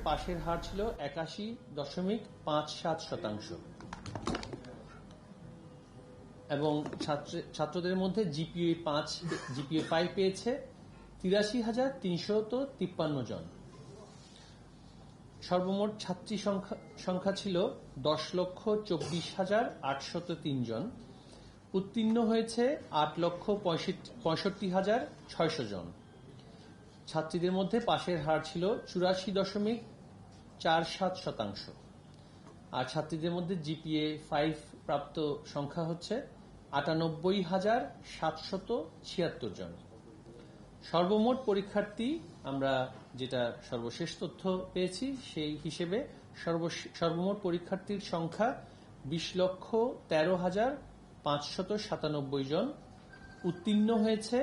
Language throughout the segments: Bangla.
পাশের হার ছিল 81.57%, এবং ছাত্রদের মধ্যে জিপিএ 5 পেয়েছে 83,353 জন। সর্বমোট ছাত্রী সংখ্যা ছিল 10,24,803 জন। উত্তীর্ণ হয়েছে 8,65,600 জন। ছাত্রীদের মধ্যে পাশের হার ছিল 84.47%, আর ছাত্রীদের মধ্যে জিপিএ 5 প্রাপ্ত সংখ্যা হচ্ছে 98,776 জন। সর্বমোট পরীক্ষার্থী আমরা যেটা সর্বশেষ তথ্য পেয়েছি সেই হিসেবে সর্বমোট পরীক্ষার্থীর সংখ্যা 20,13,597 জন। উত্তীর্ণ হয়েছে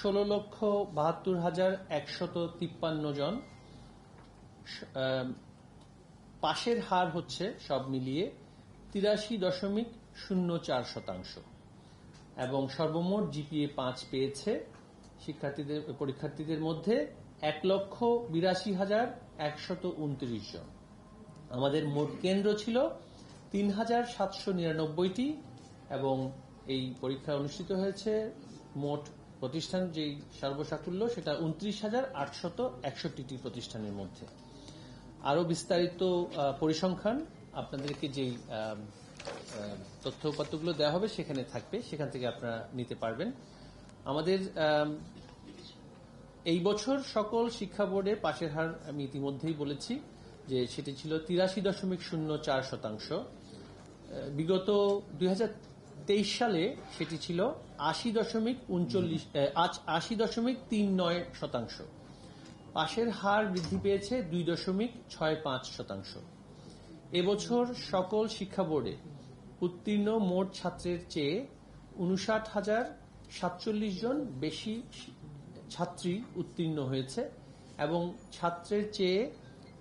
16,72,153 জন। পাশের হার হচ্ছে সব মিলিয়ে 83.04%, এবং সর্বমোট জিপিএ 5 পেয়েছে পরীক্ষার্থীদের মধ্যে 1,82,129 জন। আমাদের মোট কেন্দ্র ছিল 3,799টি, এবং এই পরীক্ষা অনুষ্ঠিত হয়েছে মোট প্রতিষ্ঠান যেই সর্বসাকুল্য সেটা 29,861টি প্রতিষ্ঠানের মধ্যে। আরো বিস্তারিত পরিসংখ্যান আপনাদেরকে যেই তথ্য উপাত্তগুলো দেওয়া হবে সেখানে থাকবে, সেখান থেকে আপনারা নিতে পারবেন। আমাদের এই বছর সকল শিক্ষা বোর্ডে পাশের হার আমি ইতিমধ্যেই বলেছি যে সেটি ছিল 83.04%। বিগত 2023 সালে সেটি ছিল 80.39%। পাশের হার বৃদ্ধি পেয়েছে 2.65%। এবছর সকল শিক্ষা বোর্ডে উত্তীর্ণ মোট ছাত্রের চেয়ে 59,047 জন বেশি ছাত্রী উত্তীর্ণ হয়েছে, এবং ছাত্রের চেয়ে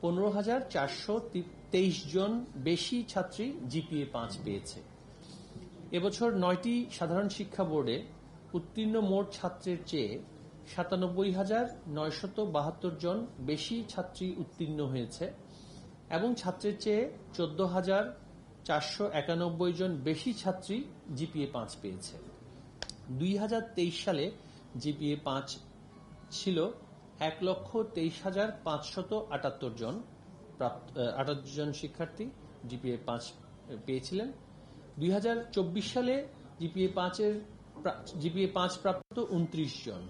15,423 জন বেশি ছাত্রী জিপিএ 5 পেয়েছে। এবছর 9টি সাধারণ শিক্ষা বোর্ডে উত্তীর্ণ মোট ছাত্রের চেয়ে 97,972 জন বেশি ছাত্রী উত্তীর্ণ হয়েছে, এবং ছাত্রের চেয়ে 14,491 জন বেশি ছাত্রী জিপিএ 5 পেয়েছে। 2023 সালে জিপিএ 5 ছিল 1,23,578 জন শিক্ষার্থী জিপিএ 5 পেয়েছিলেন। 2024 সালে জিপিএ 5 প্রাপ্ত 29 জন।